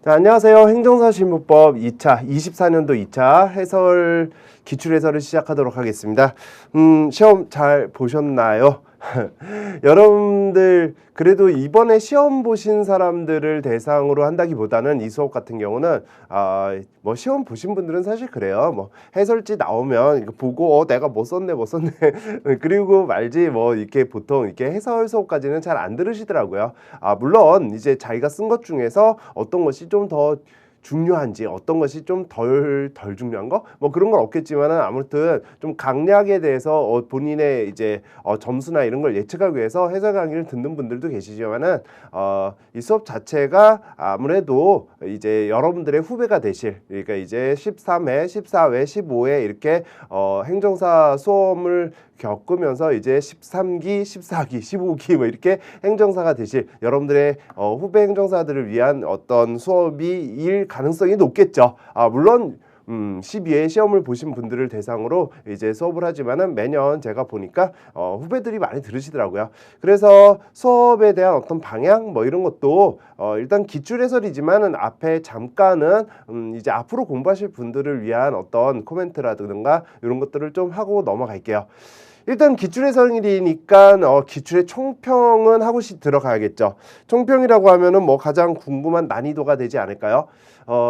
자, 안녕하세요. 행정사 실무법 2차, 24년도 2차 해설, 기출 해설을 시작하도록 하겠습니다. 시험 잘 보셨나요? 여러분들 그래도 이번에 시험 보신 사람들을 대상으로 한다기보다는 이 수업 같은 경우는 뭐 시험 보신 분들은 사실 그래요. 뭐 해설지 나오면 이거 보고 내가 뭐 썼네 그리고 말지 뭐 이렇게 보통 이렇게 해설 수업까지는 잘 안 들으시더라고요. 물론 이제 자기가 쓴 것 중에서 어떤 것이 좀 더 중요한지 어떤 것이 좀 덜 중요한 거 뭐 그런 건 없겠지만은 아무튼 좀 강약에 대해서 본인의 이제 점수나 이런 걸 예측하기 위해서 해설 강의를 듣는 분들도 계시지만은 이 수업 자체가 아무래도 이제 여러분들의 후배가 되실, 그러니까 이제 13회, 14회, 15회 이렇게 행정사 수험을 겪으면서 이제 13기, 14기, 15기 뭐 이렇게 행정사가 되실 여러분들의 후배 행정사들을 위한 어떤 수업이일 가능성이 높겠죠. 물론 12회 시험을 보신 분들을 대상으로 이제 수업을 하지만은 매년 제가 보니까 후배들이 많이 들으시더라고요. 그래서 수업에 대한 어떤 방향 뭐 이런 것도 일단 기출 해설이지만은 앞에 잠깐은 이제 앞으로 공부하실 분들을 위한 어떤 코멘트라든가 이런 것들을 좀 하고 넘어갈게요. 일단 기출 해설이니까 기출의 총평은 하고 들어가야겠죠. 총평이라고 하면은 뭐 가장 궁금한 난이도가 되지 않을까요?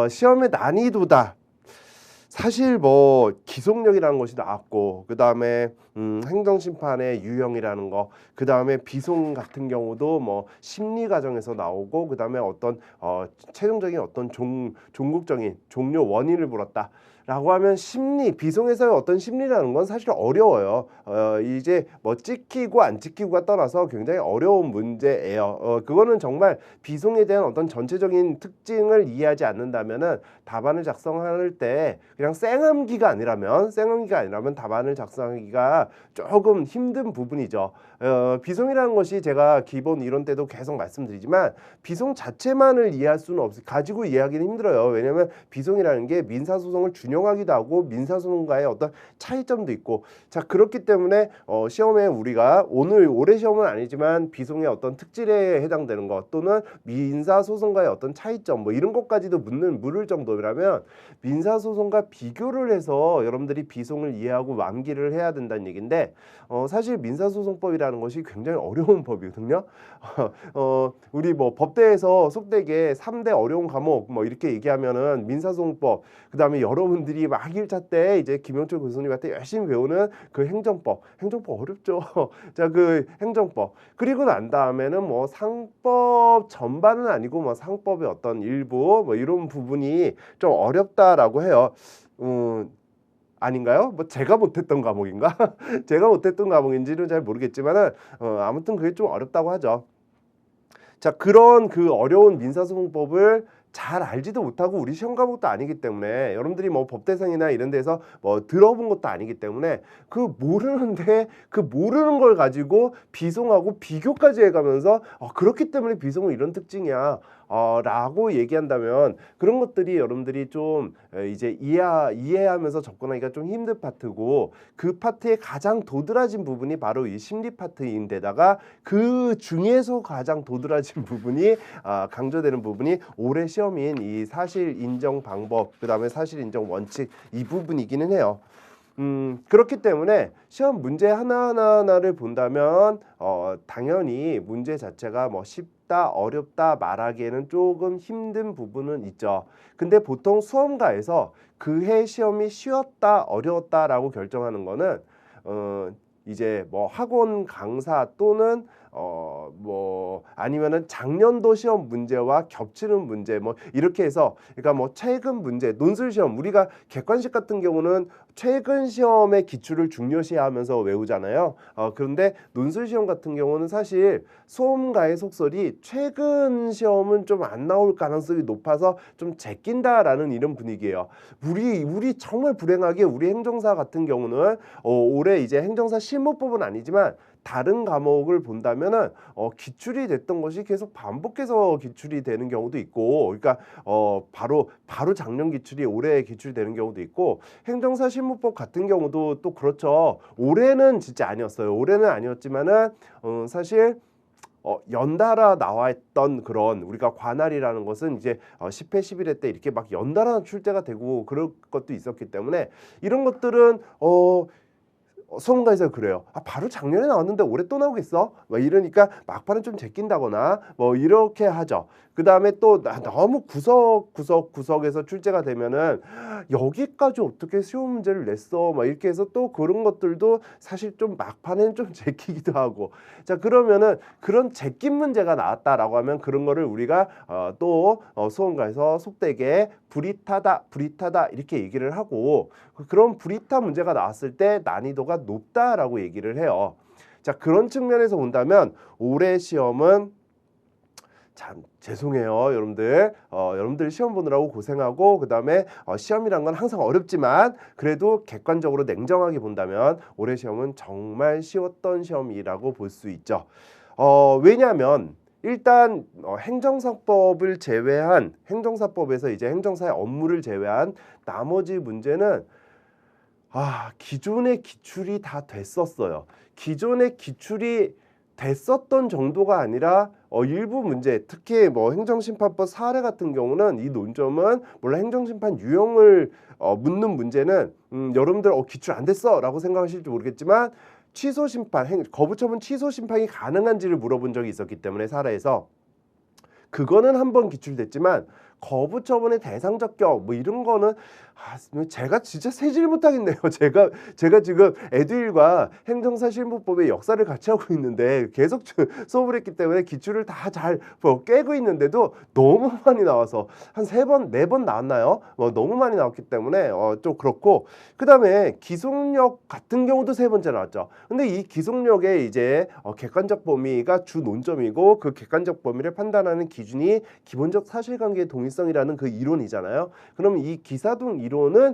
시험의 난이도다. 사실 뭐 기속력이라는 것이 나왔고 그 다음에 행정심판의 유형이라는 거, 그 다음에 비송 같은 경우도 뭐 심리 과정에서 나오고 그 다음에 어떤 최종적인 어떤 종국적인 종료 원인을 물었다. 라고 하면 비송에서의 어떤 심리라는 건 사실 어려워요. 이제 뭐 찍히고 안 찍히고가 떠나서 굉장히 어려운 문제예요. 그거는 정말 비송에 대한 어떤 전체적인 특징을 이해하지 않는다면은 답안을 작성할 때 그냥 생암기가 아니라면 답안을 작성하기가 조금 힘든 부분이죠. 비송이라는 것이 제가 기본 이론 때도 계속 말씀드리지만 비송 자체만을 이해할 수는 가지고 이해하기는 힘들어요. 왜냐하면 비송이라는 게 민사소송을 준용하기도 하고 민사소송과의 어떤 차이점도 있고, 자 그렇기 때문에 시험에 우리가 올해 시험은 아니지만 비송의 어떤 특질에 해당되는 것 또는 민사소송과의 어떤 차이점 뭐 이런 것까지도 물을 정도라면 민사소송과 비교를 해서 여러분들이 비송을 이해하고 암기를 해야 된다는 얘기인데, 사실 민사소송법이라는 것이 굉장히 어려운 법이거든요. 우리 뭐 법대에서 속되게 3대 어려운 과목 뭐 이렇게 얘기하면은 민사소송법, 그 다음에 여러분들이 막 1차 때 이제 김영철 교수님한테 열심히 배우는 그 행정법 어렵죠. 자, 그 행정법 그리고 난 다음에는 뭐 상법 전반은 아니고 뭐 상법의 어떤 일부 뭐 이런 부분이 좀 어렵다라고 해요. 아닌가요? 뭐 제가 못했던 과목인가? 제가 못했던 과목인지는 잘 모르겠지만은 아무튼 그게 좀 어렵다고 하죠. 자, 그런 그 어려운 민사소송법을 잘 알지도 못하고 우리 시험 과목도 아니기 때문에 여러분들이 뭐 법대생이나 이런 데서 뭐 들어본 것도 아니기 때문에 그 모르는 걸 가지고 비송하고 비교까지 해가면서 그렇기 때문에 비송은 이런 특징이야 라고 얘기한다면 그런 것들이 여러분들이 좀 이제 이해하면서 접근하기가 좀 힘든 파트고, 그 파트의 가장 도드라진 부분이 바로 이 심리 파트인데다가 그 중에서 가장 도드라진 부분이 강조되는 부분이 올해 시험인 이 사실 인정 방법, 그 다음에 사실 인정 원칙 이 부분이기는 해요. 그렇기 때문에 시험 문제 하나하나를 본다면 당연히 문제 자체가 뭐 쉽다 어렵다 말하기에는 조금 힘든 부분은 있죠. 근데 보통 수험가에서 그 해 시험이 쉬웠다 어려웠다라고 결정하는 거는 이제 뭐 학원 강사 또는 뭐 아니면은 작년도 시험 문제와 겹치는 문제 뭐 이렇게 해서, 그러니까 뭐 최근 문제 논술 시험, 우리가 객관식 같은 경우는 최근 시험의 기출을 중요시하면서 외우잖아요. 그런데 논술 시험 같은 경우는 사실 수험가의 속설이 최근 시험은 좀 안 나올 가능성이 높아서 좀 제낀다라는 이런 분위기예요. 우리 정말 불행하게 우리 행정사 같은 경우는 올해 이제 행정사 실무법은 아니지만 다른 과목을 본다면은 기출이 됐던 것이 계속 반복해서 기출이 되는 경우도 있고, 그러니까 바로 작년 기출이 올해 기출이 되는 경우도 있고, 행정사 실무법 같은 경우도 또 그렇죠. 올해는 진짜 아니었어요. 올해는 아니었지만은 사실 연달아 나와 있던 그런 우리가 관할이라는 것은 이제 10회, 11회 때 이렇게 막 연달아 출제가 되고 그럴 것도 있었기 때문에 이런 것들은 수험가에서 그래요. 바로 작년에 나왔는데 올해 또 나오겠어? 막 이러니까 막판은 좀 제낀다거나 뭐 이렇게 하죠. 그 다음에 또 너무 구석에서 출제가 되면은 여기까지 어떻게 시험 문제를 냈어? 막 이렇게 해서 또 그런 것들도 사실 좀 막판에는 좀 제끼기도 하고. 자, 그러면은 그런 제낀 문제가 나왔다라고 하면 그런 거를 우리가 또 수험가에서 속되게 불이타다 이렇게 얘기를 하고, 그런 불이타 문제가 나왔을 때 난이도가 높다라고 얘기를 해요. 자, 그런 측면에서 본다면 올해 시험은 참 죄송해요, 여러분들. 여러분들 시험 보느라고 고생하고 그다음에 시험이란 건 항상 어렵지만 그래도 객관적으로 냉정하게 본다면 올해 시험은 정말 쉬웠던 시험이라고 볼 수 있죠. 왜냐하면 일단 행정사법을 제외한 행정사법에서 이제 행정사의 업무를 제외한 나머지 문제는 기존의 기출이 다 됐었어요. 기존의 기출이 됐었던 정도가 아니라 일부 문제, 특히 뭐 행정심판법 사례 같은 경우는 이 논점은 물론 행정심판 유형을 묻는 문제는 여러분들 기출 안 됐어라고 생각하실지 모르겠지만 취소 심판, 거부처분 취소 심판이 가능한지를 물어본 적이 있었기 때문에 사례에서 그거는 한 번 기출됐지만 거부처분의 대상적 격 뭐 이런 거는 제가 진짜 세질 못하겠네요. 제가 지금 에듀윌과 행정사실무법의 역사를 같이 하고 있는데 계속 수업을 했기 때문에 기출을 다 잘 깨고 있는데도 너무 많이 나와서 한 3번, 4번 나왔나요? 너무 많이 나왔기 때문에 좀 그렇고, 그 다음에 기속력 같은 경우도 3번째 나왔죠. 근데 이 기속력의 이제 객관적 범위가 주 논점이고 그 객관적 범위를 판단하는 기준이 기본적 사실관계의 동일성이라는 그 이론이잖아요. 그럼 이 기사동 이론은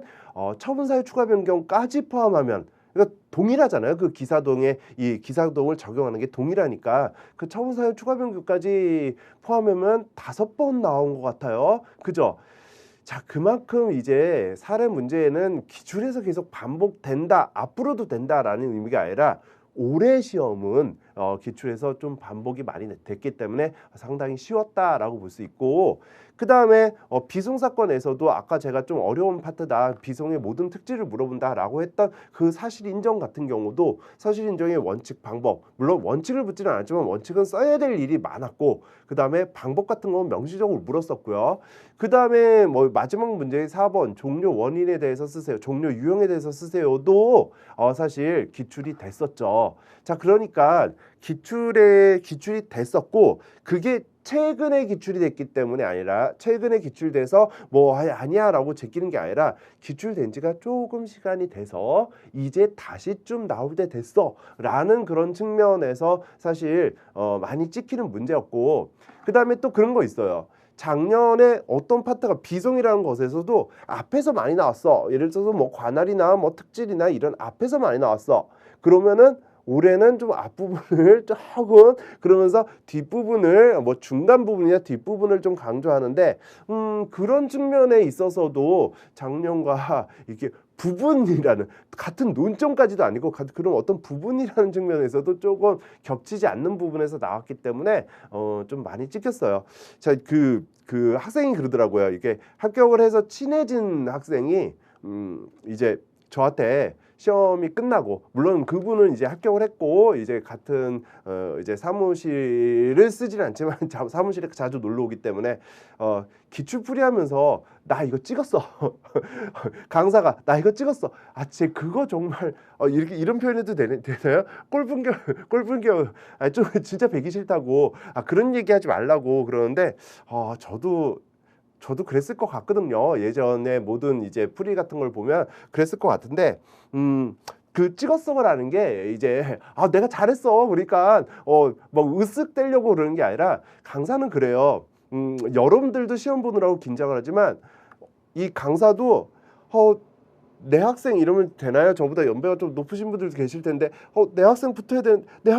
처분사유 추가 변경까지 포함하면, 그러니까 동일하잖아요. 그 기사동에 이 기사동을 적용하는 게 동일하니까 그 처분사유 추가 변경까지 포함하면 5번 나온 것 같아요. 그죠? 자, 그만큼 이제 사례 문제는 기출에서 계속 반복된다, 앞으로도 된다라는 의미가 아니라 올해 시험은 기출에서 좀 반복이 많이 됐기 때문에 상당히 쉬웠다라고 볼 수 있고, 그 다음에 비송 사건에서도 아까 제가 좀 어려운 파트다, 비송의 모든 특질을 물어본다라고 했던 그 사실 인정 같은 경우도 사실 인정의 원칙, 방법, 물론 원칙을 묻지는 않았지만 원칙은 써야 될 일이 많았고, 그 다음에 방법 같은 건 명시적으로 물었었고요. 그 다음에 뭐 마지막 문제 4번 종료 원인에 대해서 쓰세요, 종료 유형에 대해서 쓰세요도 사실 기출이 됐었죠. 자, 그러니까 기출이 됐었고 그게 최근에 기출이 됐기 때문에 아니라, 최근에 기출돼서 뭐 아니야라고 제끼는 게 아니라 기출된 지가 조금 시간이 돼서 이제 다시 좀 나올 때 됐어라는 그런 측면에서 사실 많이 찍히는 문제였고, 그 다음에 또 그런 거 있어요. 작년에 어떤 파트가 비송이라는 것에서도 앞에서 많이 나왔어. 예를 들어서 뭐 관할이나 뭐 특질이나 이런 앞에서 많이 나왔어. 그러면은 올해는 좀 앞부분을 조금, 그러면서 뒷부분을 뭐 중간 부분이나 뒷부분을 좀 강조하는데 그런 측면에 있어서도 작년과 이렇게 부분이라는, 같은 논점까지도 아니고 그런 어떤 부분이라는 측면에서도 조금 겹치지 않는 부분에서 나왔기 때문에 좀 많이 찍혔어요. 자, 그 학생이 그러더라고요. 이게 합격을 해서 친해진 학생이 이제 저한테 시험이 끝나고, 물론 그분은 이제 합격을 했고 이제 같은 이제 사무실을 쓰지는 않지만 사무실에 자주 놀러 오기 때문에 기출풀이하면서 나 이거 찍었어. 강사가 나 이거 찍었어. 쟤 그거 정말 이렇게 이런 표현해도 되나요? 꼴분겨. 좀 진짜 배기 싫다고 그런 얘기하지 말라고 그러는데 저도 그랬을 것 같거든요. 예전에 모든 이제 풀이 같은 걸 보면 그랬을 것 같은데, 그 찍었어라는 게 이제 내가 잘했어 그러니까 막 으쓱대려고 그러는 게 아니라, 강사는 그래요. 여러분들도 시험 보느라고 긴장을 하지만 이 강사도 내 학생 이러면 되나요? 저보다 연배가 좀 높으신 분들도 계실 텐데 내 학생 붙어야 되는, 내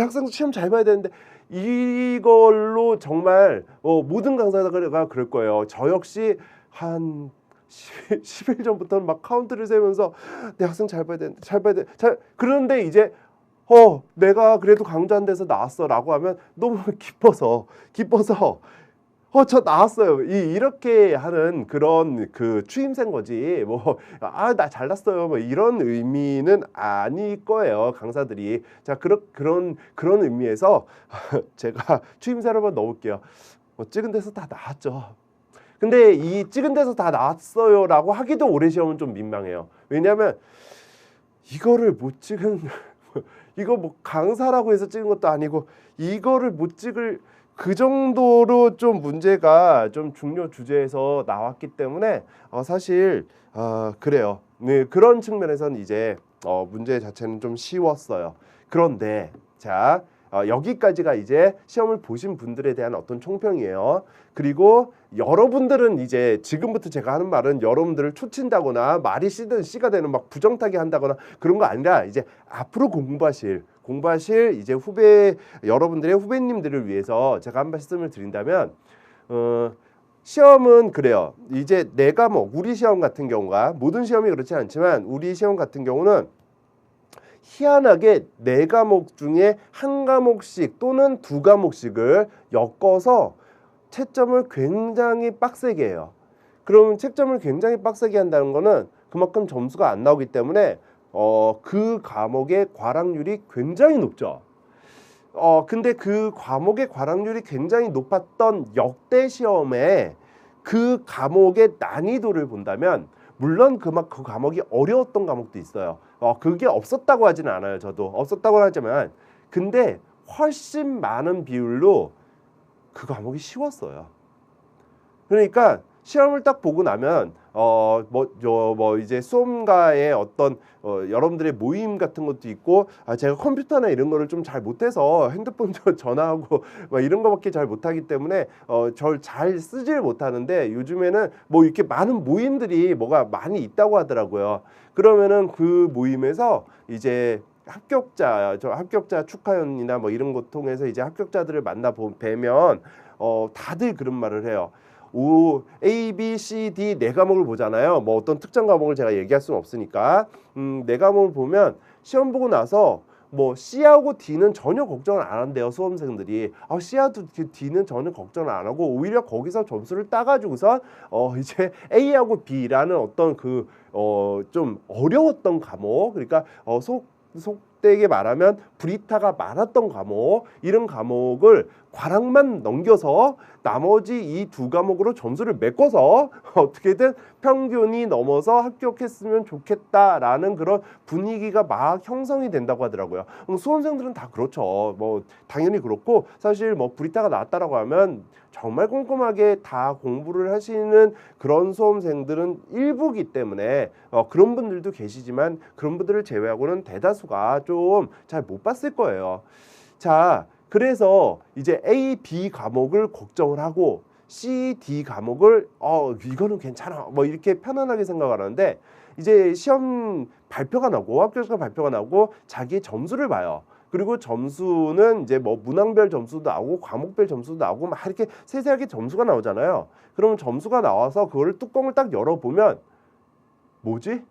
학생 시험 잘 봐야 되는데, 이걸로 정말 모든 강사가 그럴 거예요. 저 역시 한 10일 전부터는 막 카운트를 세면서 내 학생 잘 봐야 되는데 그런데 이제 내가 그래도 강조 안 돼서 나왔어라고 하면 너무 기뻐서 저 나왔어요. 이렇게 하는 그런 그 추임새인 거지. 뭐 나 잘났어요. 뭐 이런 의미는 아닐 거예요. 강사들이. 자, 그런 의미에서 제가 추임새를 한번 넣을게요. 찍은 데서 다 나왔죠. 근데 이 찍은 데서 다 나왔어요라고 하기도 올해 시험은 좀 민망해요. 왜냐하면 이거를 못 찍은 이거 뭐 강사라고 해서 찍은 것도 아니고 이거를 못 찍을 그 정도로 좀 문제가 좀 중요 주제에서 나왔기 때문에 사실 그래요. 네, 그런 측면에서는 이제 문제 자체는 좀 쉬웠어요. 그런데 자 여기까지가 이제 시험을 보신 분들에 대한 어떤 총평이에요. 그리고 여러분들은 이제 지금부터 제가 하는 말은 여러분들을 초친다거나 말이 씨든 씨가 되는 막 부정타기 한다거나 그런 거 아니라 이제 앞으로 공부하실 이제 여러분들의 후배님들을 위해서 제가 한 말씀을 드린다면 시험은 그래요. 이제 내가 뭐 우리 시험 같은 경우가 모든 시험이 그렇지 않지만 우리 시험 같은 경우는 희한하게 4과목 중에 한 과목씩 또는 2과목씩을 엮어서 채점을 굉장히 빡세게 해요. 그럼 채점을 굉장히 빡세게 한다는 거는 그만큼 점수가 안 나오기 때문에 그 과목의 과락률이 굉장히 높죠. 근데 그 과목의 과락률이 굉장히 높았던 역대 시험에 그 과목의 난이도를 본다면 물론 그 과목이 어려웠던 과목도 있어요. 그게 없었다고 하지는 않아요. 저도 없었다고 하지만 근데 훨씬 많은 비율로 그 과목이 쉬웠어요. 그러니까 시험을 딱 보고 나면 이제 수험가의 어떤 여러분들의 모임 같은 것도 있고 제가 컴퓨터나 이런 거를 좀 잘 못해서 핸드폰 전화하고 막 이런 거밖에 잘 못하기 때문에 절 잘 쓰질 못하는데 요즘에는 뭐 이렇게 많은 모임들이 뭐가 많이 있다고 하더라고요. 그러면은 그 모임에서 이제 합격자 축하연이나 뭐 이런 거 통해서 이제 합격자들을 뵈면 다들 그런 말을 해요. A, B, C, D 4과목을 보잖아요. 뭐 어떤 특정 과목을 제가 얘기할 수는 없으니까 4과목을 보면 시험 보고 나서 뭐 C하고 D는 전혀 걱정을 안 한대요. 수험생들이 C하고 D는 전혀 걱정을 안 하고 오히려 거기서 점수를 따가지고서 이제 A하고 B라는 어떤 그 좀 어려웠던 과목 그러니까 속되게 말하면 브리타가 많았던 과목 이런 과목을 과락만 넘겨서 나머지 이 2과목으로 점수를 메꿔서 어떻게든 평균이 넘어서 합격했으면 좋겠다라는 그런 분위기가 막 형성이 된다고 하더라고요. 수험생들은 다 그렇죠. 뭐 당연히 그렇고 사실 뭐 브리타가 나왔다라고 하면 정말 꼼꼼하게 다 공부를 하시는 그런 수험생들은 일부기 때문에 그런 분들도 계시지만 그런 분들을 제외하고는 대다수가 좀 잘 못 봤을 거예요. 자, 그래서 이제 A, B 과목을 걱정을 하고 C, D 과목을 이거는 괜찮아 뭐 이렇게 편안하게 생각을 하는데 이제 시험 발표가 나고 합격자 발표가 나고 자기의 점수를 봐요. 그리고 점수는 이제 뭐 문항별 점수도 나오고 과목별 점수도 나오고 막 이렇게 세세하게 점수가 나오잖아요. 그러면 점수가 나와서 그걸 뚜껑을 딱 열어보면 뭐지?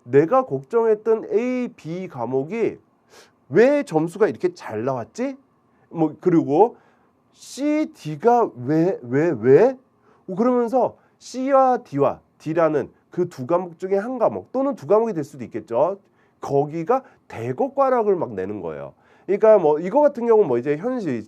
내가 걱정했던 A, B 과목이 왜 점수가 이렇게 잘 나왔지? 뭐 그리고 C, D가 왜? 그러면서 C와 D라는 그 2과목 중에 한 과목 또는 2과목이 될 수도 있겠죠. 거기가 대거과락을 막 내는 거예요. 그러니까 뭐 이거 같은 경우는 뭐 이제 현실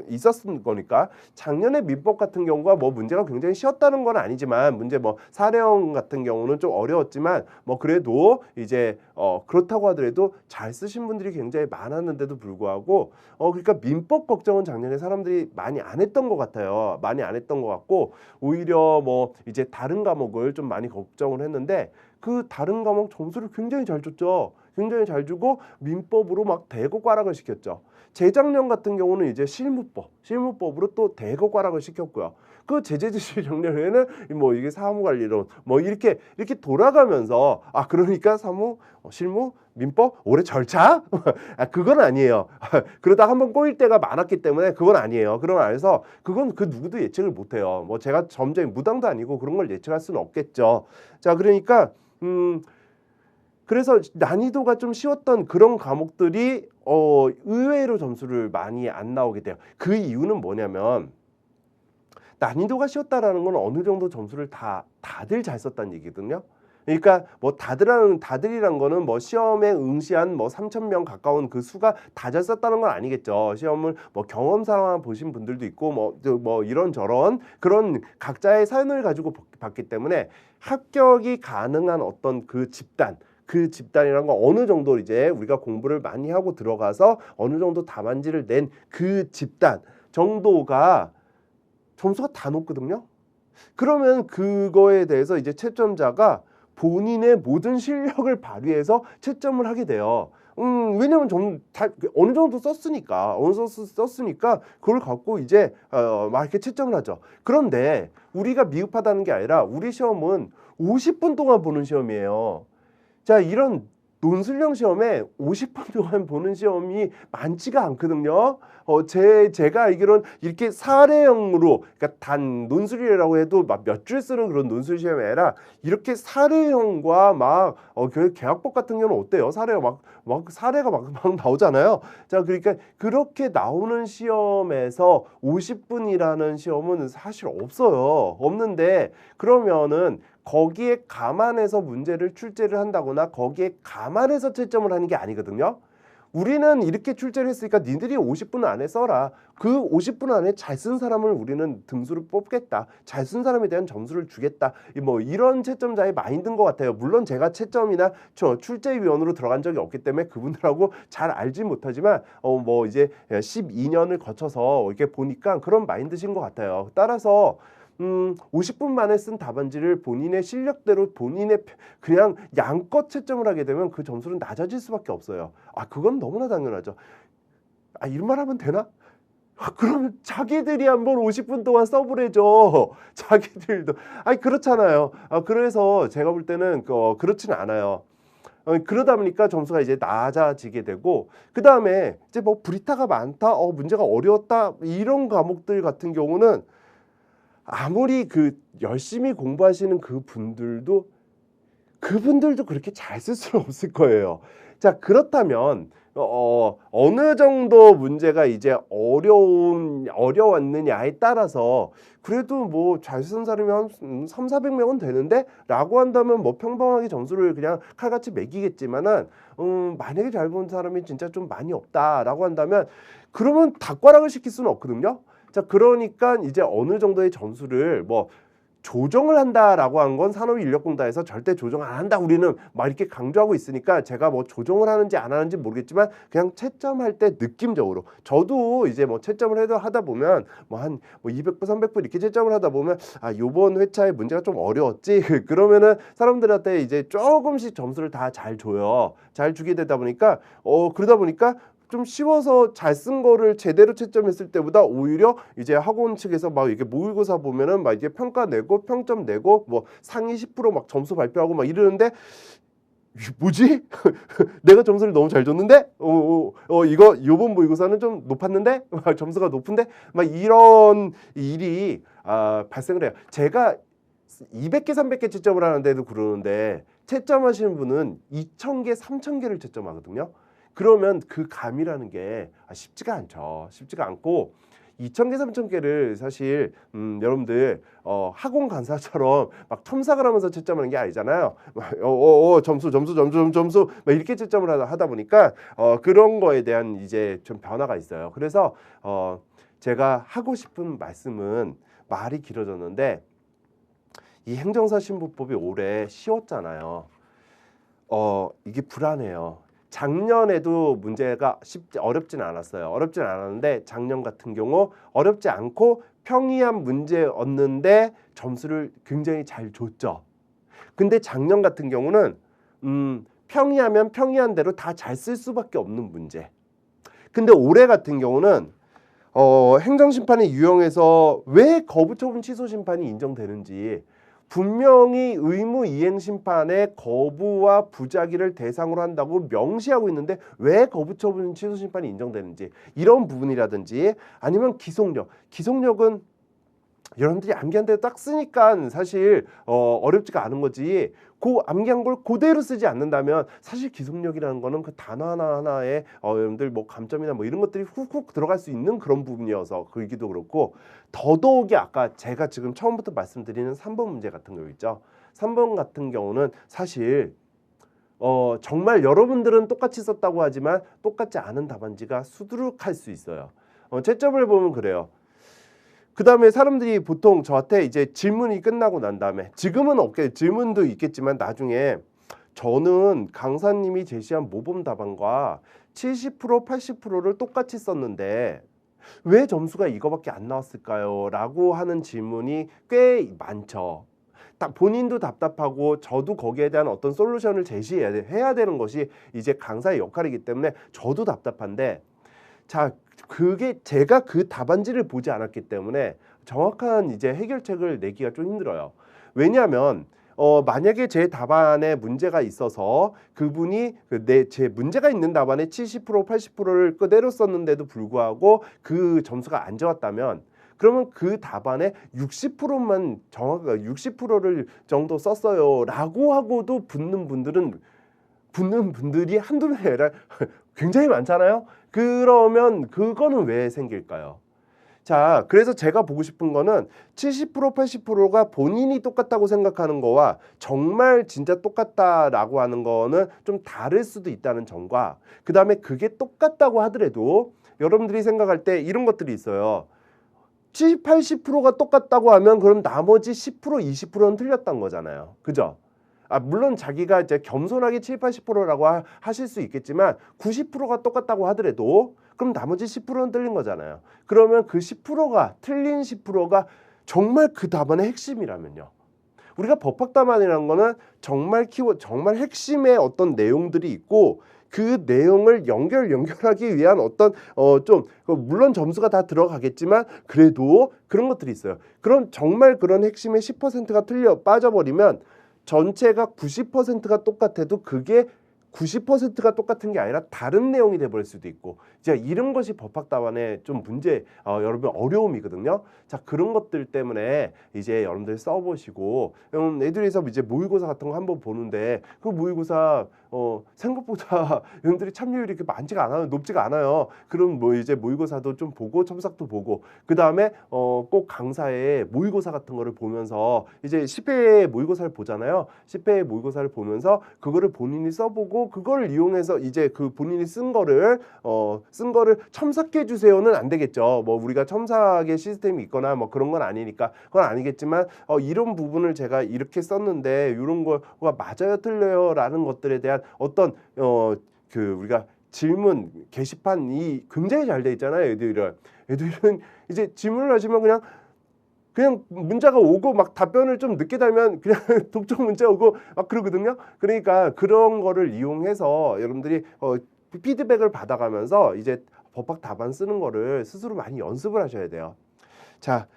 있었던 거니까 작년에 민법 같은 경우가 뭐 문제가 굉장히 쉬웠다는 건 아니지만 문제 뭐 사례형 같은 경우는 좀 어려웠지만 뭐 그래도 이제 그렇다고 하더라도 잘 쓰신 분들이 굉장히 많았는데도 불구하고 그러니까 민법 걱정은 작년에 사람들이 많이 안 했던 것 같아요. 많이 안 했던 것 같고 오히려 뭐 이제 다른 과목을 좀 많이 걱정을 했는데 그 다른 과목 점수를 굉장히 잘 줬죠. 굉장히 잘 주고 민법으로 막 대거과락을 시켰죠. 재작년 같은 경우는 이제 실무법으로 또 대거과락을 시켰고요. 그 제재지시 정년에는 뭐 이게 사무관리론 뭐 이렇게 돌아가면서 그러니까 사무, 실무, 민법 올해 절차? 그건 아니에요. 그러다 한번 꼬일 때가 많았기 때문에 그건 아니에요. 그런 안에서 그건 그 누구도 예측을 못해요. 뭐 제가 점점 무당도 아니고 그런 걸 예측할 수는 없겠죠. 자, 그러니까 그래서 난이도가 좀 쉬웠던 그런 과목들이 의외로 점수를 많이 안 나오게 돼요. 그 이유는 뭐냐면 난이도가 쉬웠다라는 건 어느 정도 점수를 다들 잘 썼다는 얘기거든요. 그러니까 뭐 다들이란 거는 뭐 시험에 응시한 뭐 3,000명 가까운 그 수가 다 잘 썼다는 건 아니겠죠. 시험을 뭐 경험사만 보신 분들도 있고 뭐 이런저런 그런 각자의 사연을 가지고 봤기 때문에 합격이 가능한 어떤 그 집단이란 건 어느 정도 이제 우리가 공부를 많이 하고 들어가서 어느 정도 답안지를 낸 그 집단 정도가 점수가 다 높거든요. 그러면 그거에 대해서 이제 채점자가 본인의 모든 실력을 발휘해서 채점을 하게 돼요. 왜냐면 어느 정도 썼으니까 그걸 갖고 이제 막 이렇게 채점을 하죠. 그런데 우리가 미흡하다는 게 아니라 우리 시험은 50분 동안 보는 시험이에요. 자, 이런 논술형 시험에 50분 동안 보는 시험이 많지가 않거든요. 제가 알기로는 이렇게 사례형으로, 그러니까 단 논술이라고 해도 막 몇 줄 쓰는 그런 논술 시험이 아니라 이렇게 사례형과 막 계약법 같은 경우는 어때요? 사례가 막 나오잖아요. 자, 그러니까 그렇게 나오는 시험에서 50분이라는 시험은 사실 없어요. 없는데 그러면은 거기에 감안해서 문제를 출제를 한다거나 거기에 감안해서 채점을 하는 게 아니거든요. 우리는 이렇게 출제를 했으니까 니들이 50분 안에 써라. 그 50분 안에 잘 쓴 사람을 우리는 등수를 뽑겠다. 잘 쓴 사람에 대한 점수를 주겠다. 뭐 이런 채점자의 마인드인 것 같아요. 물론 제가 채점이나 출제위원으로 들어간 적이 없기 때문에 그분들하고 잘 알지 못하지만 뭐 이제 12년을 거쳐서 이렇게 보니까 그런 마인드신 것 같아요. 따라서 50분 만에 쓴 답안지를 본인의 실력대로 본인의 그냥 양껏 채점을 하게 되면 그 점수는 낮아질 수밖에 없어요. 그건 너무나 당연하죠. 이런 말 하면 되나? 그러면 자기들이 한번 50분 동안 써보래죠. 자기들도. 그렇잖아요. 그래서 제가 볼 때는 그렇지는 않아요. 그러다 보니까 점수가 이제 낮아지게 되고, 그 다음에 이제 뭐 브리타가 많다, 문제가 어려웠다, 이런 과목들 같은 경우는 아무리 그 열심히 공부하시는 그분들도 그렇게 잘 쓸 수는 없을 거예요. 자, 그렇다면 어느 정도 문제가 이제 어려웠느냐에 따라서 그래도 뭐 잘 쓴 사람이 한 3,400명은 되는데 라고 한다면 뭐 평범하게 점수를 그냥 칼같이 매기겠지만은 만약에 잘 본 사람이 진짜 좀 많이 없다라고 한다면 그러면 닭과락을 시킬 수는 없거든요. 자, 그러니까 이제 어느 정도의 점수를 뭐 조정을 한다라고 한 건 산업인력공단에서 절대 조정 안 한다. 우리는 막 이렇게 강조하고 있으니까 제가 뭐 조정을 하는지 안 하는지 모르겠지만 그냥 채점할 때 느낌적으로 저도 이제 뭐 채점을 하다 보면 뭐 한 200분, 300분 이렇게 채점을 하다 보면 요번 회차에 문제가 좀 어려웠지. 그러면은 사람들한테 이제 조금씩 점수를 다 잘 줘요. 잘 주게 되다 보니까 그러다 보니까 좀 쉬워서 잘 쓴 거를 제대로 채점했을 때보다 오히려 이제 학원 측에서 막 이렇게 모의고사 보면은 막 이게 평가 내고 평점 내고 뭐 상위 10% 막 점수 발표하고 막 이러는데 뭐지? 내가 점수를 너무 잘 줬는데? 이거 요번 모의고사는 좀 높았는데? 점수가 높은데? 막 이런 일이 발생을 해요. 제가 200개, 300개 채점을 하는데도 그러는데 채점하시는 분은 2,000개, 3,000개를 채점하거든요. 그러면 그 감이라는 게 쉽지가 않죠. 쉽지가 않고 2,000개, 3,000개를 사실 여러분들 학원 강사처럼 막 첨삭을 하면서 채점하는 게 아니잖아요. 점수 막 이렇게 채점을 하다 보니까 그런 거에 대한 이제 좀 변화가 있어요. 그래서 제가 하고 싶은 말씀은 말이 길어졌는데 이 행정사 신부법이 올해 쉬웠잖아요. 이게 불안해요. 작년에도 문제가 어렵진 않았어요. 어렵진 않았는데 작년 같은 경우 어렵지 않고 평이한 문제였는데 점수를 굉장히 잘 줬죠. 근데 작년 같은 경우는 평이하면 평이한 대로 다 잘 쓸 수밖에 없는 문제. 근데 올해 같은 경우는 행정심판이 유형에서 왜 거부처분 취소 심판이 인정되는지 분명히 의무 이행 심판의 거부와 부작위를 대상으로 한다고 명시하고 있는데 왜 거부처분 취소 심판이 인정되는지 이런 부분이라든지 아니면 기속력은 여러분들이 암기한 대로 딱 쓰니까 사실 어렵지가 않은 거지. 그 암기한 걸 그대로 쓰지 않는다면 사실 기억력이라는 거는 그 단어 하나하나에 여러분들 뭐 감점이나 뭐 이런 것들이 훅훅 들어갈 수 있는 그런 부분이어서 그이기도 그렇고, 더더욱이 아까 제가 지금 처음부터 말씀드리는 3번 문제 같은 거 있죠. 3번 같은 경우는 사실 정말 여러분들은 똑같이 썼다고 하지만 똑같지 않은 답안지가 수두룩할 수 있어요. 채점을 보면 그래요. 그 다음에 사람들이 보통 저한테 이제 질문이 끝나고 난 다음에, 지금은 없게 질문도 있겠지만 나중에 저는 강사님이 제시한 모범 답안과 70% 80%를 똑같이 썼는데 왜 점수가 이거밖에 안 나왔을까요? 라고 하는 질문이 꽤 많죠. 본인도 답답하고 저도 거기에 대한 어떤 솔루션을 제시해야 되는 것이 이제 강사의 역할이기 때문에 저도 답답한데, 자, 그게 제가 그 답안지를 보지 않았기 때문에 정확한 이제 해결책을 내기가 좀 힘들어요. 왜냐하면 만약에 제 답안에 문제가 있어서 그분이 제 문제가 있는 답안에 70% 80%를 그대로 썼는데도 불구하고 그 점수가 안 좋았다면, 그러면 그 답안에 60%만 정확하게 60%를 정도 썼어요라고 하고도 붙는 분들이 한두 명이 아니라 굉장히 많잖아요. 그러면 그거는 왜 생길까요? 자, 그래서 제가 보고 싶은 거는 70% 80%가 본인이 똑같다고 생각하는 거와 정말 진짜 똑같다라고 하는 거는 좀 다를 수도 있다는 점과, 그 다음에 그게 똑같다고 하더라도 여러분들이 생각할 때 이런 것들이 있어요. 70, 80%가 똑같다고 하면 그럼 나머지 10%, 20%는 틀렸던 거잖아요. 그죠? 물론 자기가 이제 겸손하게 7, 80%라고 하실 수 있겠지만 90%가 똑같다고 하더라도 그럼 나머지 10%는 틀린 거잖아요. 그러면 그 10%가 틀린 10%가 정말 그 답안의 핵심이라면요. 우리가 법학 답안이라는 거는 정말 정말 핵심의 어떤 내용들이 있고, 그 내용을 연결하기 위한 어떤 좀 물론 점수가 다 들어가겠지만 그래도 그런 것들이 있어요. 그럼 정말 그런 핵심의 10%가 빠져버리면 전체가 90%가 똑같아도 그게 90%가 똑같은 게 아니라 다른 내용이 돼버릴 수도 있고, 이제 이런 것이 법학 답안의 좀 문제, 여러분 어려움이거든요. 자, 그런 것들 때문에 이제 여러분들 써보시고, 애들에서 이제 모의고사 같은 거 한번 보는데 그 모의고사 생각보다 여러분들이 참여율이 이렇게 많지가 않아요. 높지가 않아요. 그럼 뭐 이제 모의고사도 좀 보고 첨삭도 보고, 그 다음에 꼭 강사의 모의고사 같은 거를 보면서 이제 10회 모의고사를 보잖아요. 10회 모의고사를 보면서 그거를 본인이 써보고 그걸 이용해서 이제 그 본인이 쓴 거를 첨삭해 주세요는 안 되겠죠. 뭐 우리가 첨삭의 시스템이 있거나 뭐 그런 건 아니니까 그건 아니겠지만, 이런 부분을 제가 이렇게 썼는데 이런 거가 맞아요 틀려요 라는 것들에 대한 어떤 우리가 질문 게시판이 굉장히 잘 돼 있잖아요. 애들은 이제 질문을 하시면 그냥 문자가 오고 막 답변을 좀 늦게 달면 그냥 독점 문자 오고 막 그러거든요. 그러니까 그런 거를 이용해서 여러분들이 피드백을 받아가면서 이제 법학 답안 쓰는 거를 스스로 많이 연습을 하셔야 돼요. 자,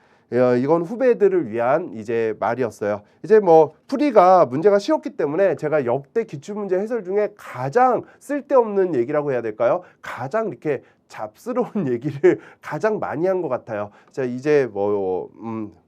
이건 후배들을 위한 이제 말이었어요. 이제 뭐 풀이가 문제가 쉬웠기 때문에 제가 역대 기출문제 해설 중에 가장 쓸데없는 얘기라고 해야 될까요? 가장 이렇게 잡스러운 얘기를 가장 많이 한 것 같아요. 자, 이제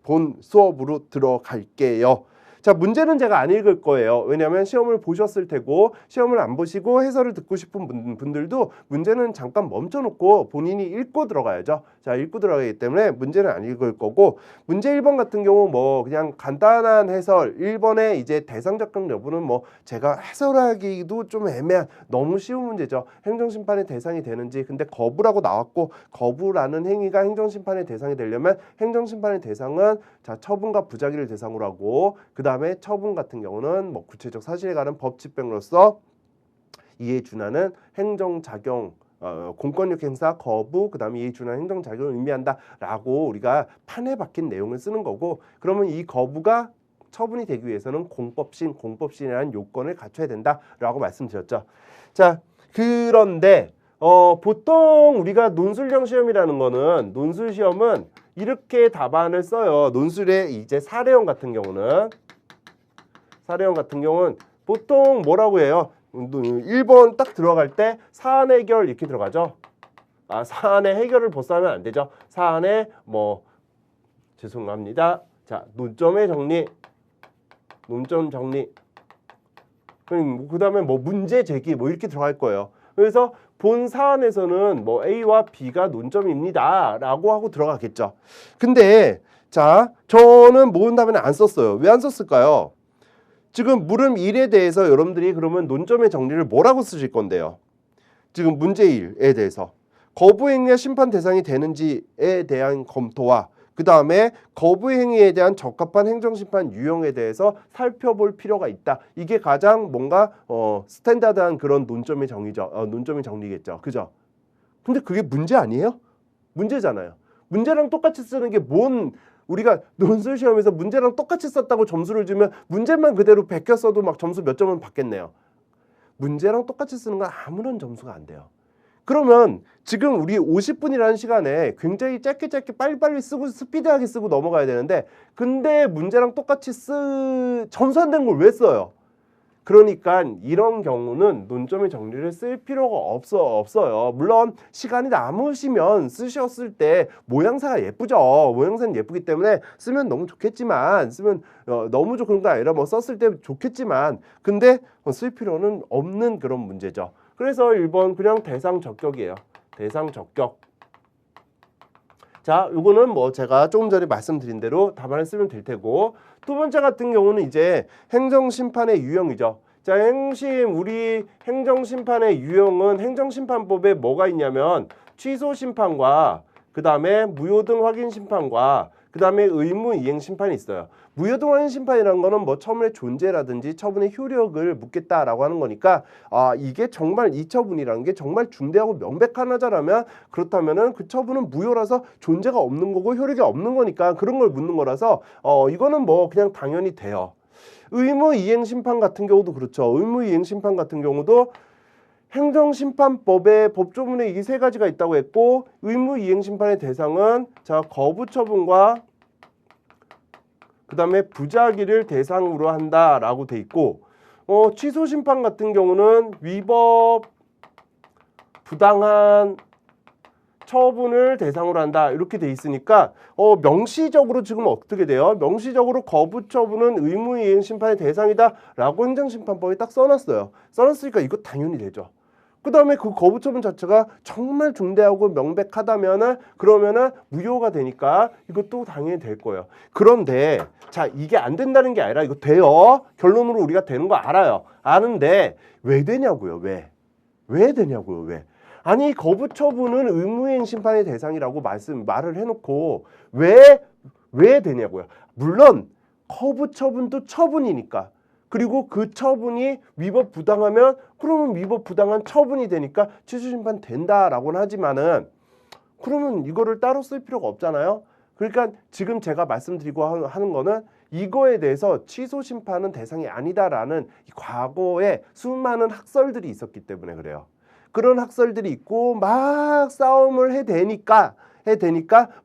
본 수업으로 들어갈게요. 자, 문제는 제가 안 읽을 거예요. 왜냐하면 시험을 보셨을 테고, 시험을 안 보시고 해설을 듣고 싶은 분들도 문제는 잠깐 멈춰놓고 본인이 읽고 들어가야죠. 자, 읽고 들어가기 때문에 문제는 안 읽을 거고, 문제 1번 같은 경우 뭐 그냥 간단한 해설, 1번의 이제 대상 작용 여부는 뭐 제가 해설하기도 좀 애매한 너무 쉬운 문제죠. 행정심판의 대상이 되는지, 근데 거부라고 나왔고, 거부라는 행위가 행정심판의 대상이 되려면 행정심판의 대상은 자, 처분과 부작위를 대상으로 하고, 그 다음에 처분 같은 경우는 뭐 구체적 사실에 관한 법 집행으로서 이에 준하는 행정작용, 공권력 행사 거부, 그 다음에 이에 준하는 행정작용을 의미한다라고 우리가 판에 박힌 내용을 쓰는 거고, 그러면 이 거부가 처분이 되기 위해서는 공법신이라는 요건을 갖춰야 된다라고 말씀드렸죠. 자, 그런데 보통 우리가 논술형 시험이라는 거는, 논술 시험은 이렇게 답안을 써요. 논술의 이제 사례형 같은 경우는 보통 뭐라고 해요? 1번 딱 들어갈 때 사안 해결 이렇게 들어가죠. 사안의 해결을 벗어나면 안 되죠. 사안의 뭐 죄송합니다. 자, 논점의 정리. 논점 정리. 그 다음에 뭐 문제 제기 뭐 이렇게 들어갈 거예요. 그래서 본 사안에서는 뭐 A와 B가 논점입니다 라고 하고 들어가겠죠. 근데 자, 저는 모은 답에는 안 썼어요. 왜 안 썼을까요? 지금 물음 1에 대해서 여러분들이 그러면 논점의 정리를 뭐라고 쓰실 건데요? 지금 문제 1에 대해서 거부 행위가 심판 대상이 되는지에 대한 검토와 그 다음에 거부 행위에 대한 적합한 행정심판 유형에 대해서 살펴볼 필요가 있다. 이게 가장 뭔가 스탠다드한 그런 논점의 정의죠. 논점의 정리겠죠. 그죠? 근데 그게 문제 아니에요? 문제잖아요. 문제랑 똑같이 쓰는 게 뭔 우리가 논술 시험에서 문제랑 똑같이 썼다고 점수를 주면 문제만 그대로 베껴 써도 막 점수 몇 점은 받겠네요. 문제랑 똑같이 쓰는 건 아무런 점수가 안 돼요. 그러면 지금 우리 50분이라는 시간에 굉장히 짧게 빨리빨리 쓰고 스피드하게 쓰고 넘어가야 되는데 근데 문제랑 똑같이 점수 안 되는 걸 왜 써요? 그러니까 이런 경우는 논점의 정리를 쓸 필요가 없어요. 물론 시간이 남으시면 쓰셨을 때 모양새가 예쁘죠. 모양새는 예쁘기 때문에 쓰면 너무 좋겠지만 쓰면 너무 좋은 거 아니라 뭐 썼을 때 좋겠지만 근데 쓸 필요는 없는 그런 문제죠. 그래서 1번 그냥 대상 적격이에요. 대상 적격. 자, 요거는 뭐 제가 조금 전에 말씀드린 대로 답안을 쓰면 될 테고 두 번째 같은 경우는 이제 행정심판의 유형이죠. 자, 우리 행정심판의 유형은 행정심판법에 뭐가 있냐면 취소심판과 그 다음에 무효등 확인심판과 그 다음에 의무이행심판이 있어요. 무효등 확인심판이라는 거는 뭐 처분의 존재라든지 처분의 효력을 묻겠다라고 하는 거니까 이게 정말 이 처분이라는 게 정말 중대하고 명백한 하자라면 그렇다면은 그 처분은 무효라서 존재가 없는 거고 효력이 없는 거니까 그런 걸 묻는 거라서 이거는 뭐 그냥 당연히 돼요. 의무이행심판 같은 경우도 그렇죠. 의무이행심판 같은 경우도 행정심판법에 법조문에 이 세 가지가 있다고 했고 의무이행심판의 대상은 자 거부처분과 그 다음에 부작위를 대상으로 한다라고 돼 있고 취소심판 같은 경우는 위법 부당한 처분을 대상으로 한다 이렇게 돼 있으니까 명시적으로 지금 어떻게 돼요? 명시적으로 거부처분은 의무이행심판의 대상이다 라고 행정심판법에 딱 써놨어요. 써놨으니까 이거 당연히 되죠. 그 다음에 그 거부처분 자체가 정말 중대하고 명백하다면은 그러면은 무효가 되니까 이것도 당연히 될 거예요. 그런데 자 이게 안 된다는 게 아니라 이거 돼요. 결론으로 우리가 되는 거 알아요. 아는데 왜 되냐고요. 왜 되냐고요. 왜? 아니 거부처분은 의무이행 심판의 대상이라고 말을 해놓고 왜 되냐고요. 물론 거부처분도 처분이니까. 그리고 그 처분이 위법 부당하면 그러면 위법 부당한 처분이 되니까 취소심판 된다라고는 하지만은 그러면 이거를 따로 쓸 필요가 없잖아요. 그러니까 지금 제가 말씀드리고 하는 거는 이거에 대해서 취소심판은 대상이 아니다라는 과거에 수많은 학설들이 있었기 때문에 그래요. 그런 학설들이 있고 막 싸움을 해대니까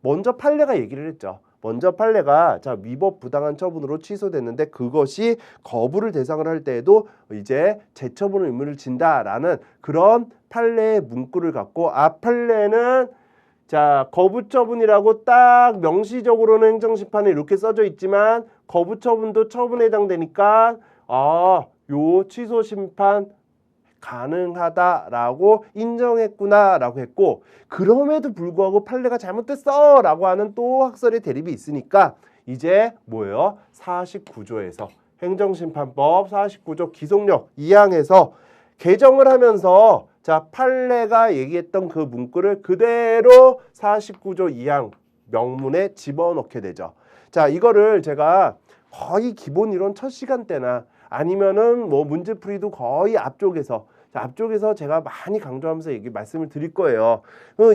먼저 판례가 얘기를 했죠. 먼저 판례가 자 위법 부당한 처분으로 취소됐는데 그것이 거부를 대상으로 할 때에도 이제 재처분 의무를 진다라는 그런 판례의 문구를 갖고 앞판례는 자 거부처분이라고 딱 명시적으로는 행정심판에 이렇게 써져 있지만 거부처분도 처분에 해당되니까 요 취소심판 가능하다라고 인정했구나라고 했고 그럼에도 불구하고 판례가 잘못됐어라고 하는 또 학설의 대립이 있으니까 이제 뭐예요? 49조에서 행정심판법 49조 기속력 2항에서 개정을 하면서 자 판례가 얘기했던 그 문구를 그대로 49조 2항 명문에 집어넣게 되죠. 자 이거를 제가 거의 기본 이론 첫 시간 때나 아니면은 뭐 문제풀이도 거의 앞쪽에서 제가 많이 강조하면서 말씀을 드릴 거예요.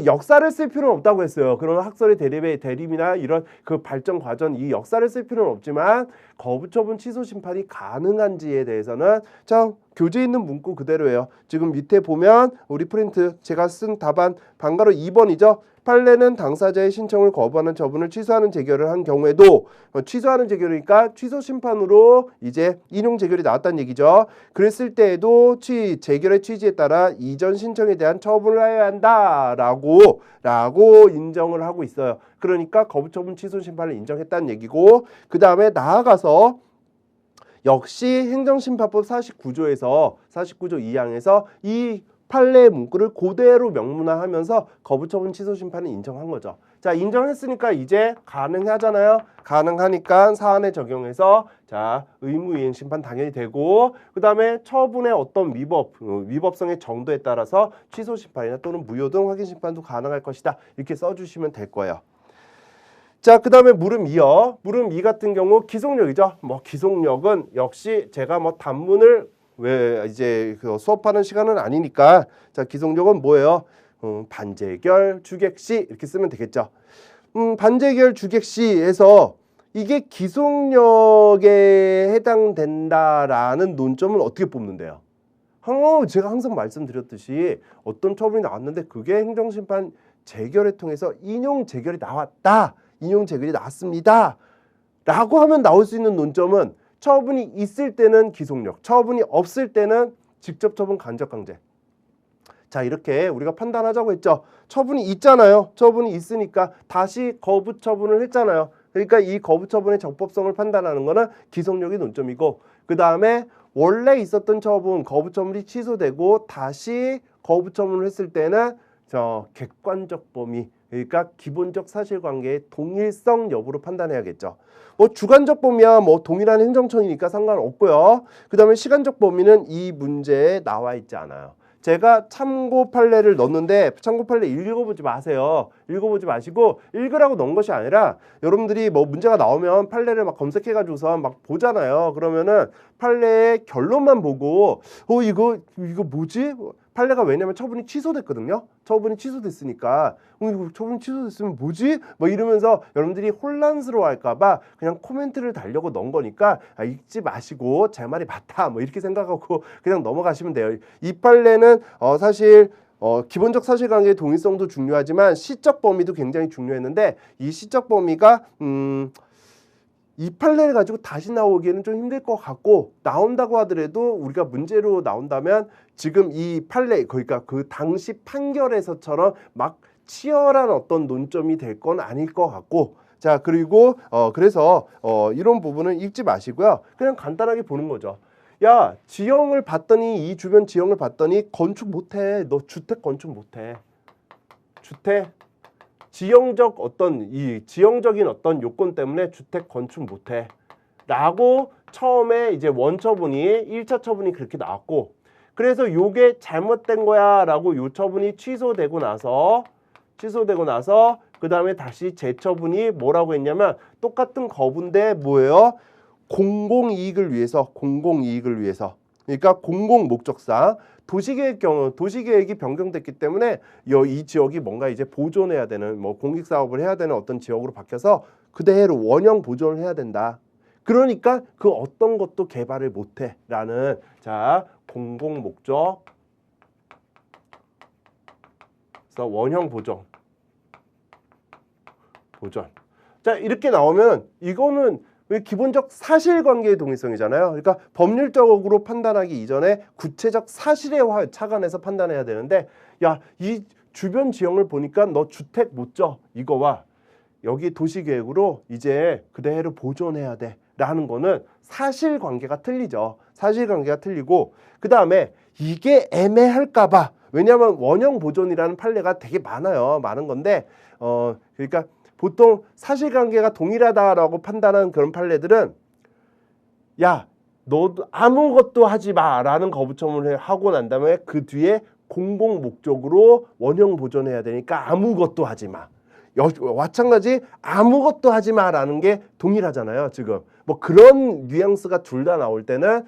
역사를 쓸 필요는 없다고 했어요. 그런 학설의 대립이나 이런 그 발전 과정 이 역사를 쓸 필요는 없지만 거부처분 취소 심판이 가능한지에 대해서는 자 교재 있는 문구 그대로예요. 지금 밑에 보면 우리 프린트 제가 쓴 답안 방가로 2번이죠. 판례는 당사자의 신청을 거부하는 처분을 취소하는 재결을 한 경우에도 취소하는 재결이니까 취소 심판으로 이제 인용 재결이 나왔다는 얘기죠. 그랬을 때에도 재결의 취지에 따라 이전 신청에 대한 처분을 해야 한다라고 인정을 하고 있어요. 그러니까 거부처분 취소 심판을 인정했다는 얘기고 그 다음에 나아가서 역시 행정심판법 49조에서 49조 2항에서 이 판례 문구를 그대로 명문화하면서 거부처분 취소 심판을 인정한 거죠. 자, 인정했으니까 이제 가능하잖아요. 가능하니까 사안에 적용해서 자 의무이행 심판 당연히 되고 그 다음에 처분의 어떤 위법성의 정도에 따라서 취소 심판이나 또는 무효 등 확인 심판도 가능할 것이다. 이렇게 써주시면 될 거예요. 자, 그 다음에 물음 2요. 물음 2 같은 경우 기속력이죠. 뭐 기속력은 역시 제가 뭐 단문을 왜 이제 그 수업하는 시간은 아니니까 자 기속력은 뭐예요? 반재결 주객시 이렇게 쓰면 되겠죠. 반재결 주객시에서 이게 기속력에 해당된다라는 논점은 어떻게 뽑는데요? 제가 항상 말씀드렸듯이 어떤 처분이 나왔는데 그게 행정심판 재결에 통해서 인용 재결이 나왔다. 인용 재결이 나왔습니다. 라고 하면 나올 수 있는 논점은 처분이 있을 때는 기속력, 처분이 없을 때는 직접 처분 간접 강제. 자, 이렇게 우리가 판단하자고 했죠. 처분이 있잖아요. 처분이 있으니까 다시 거부 처분을 했잖아요. 그러니까 이 거부 처분의 적법성을 판단하는 거는 기속력이 논점이고 그 다음에 원래 있었던 처분, 거부 처분이 취소되고 다시 거부 처분을 했을 때는 객관적 범위, 그러니까 기본적 사실관계의 동일성 여부로 판단해야겠죠. 뭐 주관적 범위야 뭐 동일한 행정처니까 상관없고요. 그 다음에 시간적 범위는 이 문제에 나와 있지 않아요. 제가 참고 판례를 넣었는데 참고 판례 읽어보지 마세요. 읽어보지 마시고 읽으라고 넣은 것이 아니라 여러분들이 뭐 문제가 나오면 판례를 막 검색해가지고서 막 보잖아요. 그러면은 판례의 결론만 보고 이거 뭐지? 판례가 왜냐면 처분이 취소됐거든요. 처분이 취소됐으니까 이거 처분이 취소됐으면 뭐지? 뭐 이러면서 여러분들이 혼란스러워할까봐 그냥 코멘트를 달려고 넣은 거니까 읽지 마시고 제 말이 맞다 뭐 이렇게 생각하고 그냥 넘어가시면 돼요. 이 판례는 사실 기본적 사실관계의 동일성도 중요하지만 시적 범위도 굉장히 중요했는데 이 시적 범위가 이 판례를 가지고 다시 나오기에는 좀 힘들 것 같고 나온다고 하더라도 우리가 문제로 나온다면 지금 이 판례 그러니까 그 당시 판결에서처럼 막 치열한 어떤 논점이 될 건 아닐 것 같고 자 그리고 그래서 이런 부분은 읽지 마시고요. 그냥 간단하게 보는 거죠. 야 지형을 봤더니 이 주변 지형을 봤더니 건축 못해. 너 주택 건축 못해. 지형적인 어떤 요건 때문에 주택 건축 못해 라고 처음에 이제 원처분이 1차 처분이 그렇게 나왔고 그래서 요게 잘못된 거야 라고 요 처분이 취소되고 나서 그 다음에 다시 재처분이 뭐라고 했냐면 똑같은 거부인데 뭐예요? 공공이익을 위해서 그러니까 공공 목적상 도시계획이 변경됐기 때문에 이 지역이 뭔가 이제 보존해야 되는 뭐 공익사업을 해야 되는 어떤 지역으로 바뀌어서 그대로 원형 보존을 해야 된다. 그러니까 그 어떤 것도 개발을 못해라는 자 공공 목적 그래서 원형 보존. 자 이렇게 나오면 이거는 왜 기본적 사실관계의 동일성이잖아요. 그러니까 법률적으로 판단하기 이전에 구체적 사실에 착안해서 판단해야 되는데 야, 이 주변 지형을 보니까 너 주택 못 져. 이거와 여기 도시계획으로 이제 그대로 보존해야 돼. 라는 거는 사실관계가 틀리죠. 사실관계가 틀리고 그 다음에 이게 애매할까 봐. 왜냐하면 원형 보존이라는 판례가 되게 많아요. 많은 건데 그러니까 보통 사실관계가 동일하다라고 판단하는 그런 판례들은 야, 너도 아무것도 하지 마라는 거부처분을 하고 난 다음에 그 뒤에 공공 목적으로 원형 보존해야 되니까 아무것도 하지 마. 마찬가지 아무것도 하지 마라는 게 동일하잖아요. 지금 뭐 그런 뉘앙스가 둘 다 나올 때는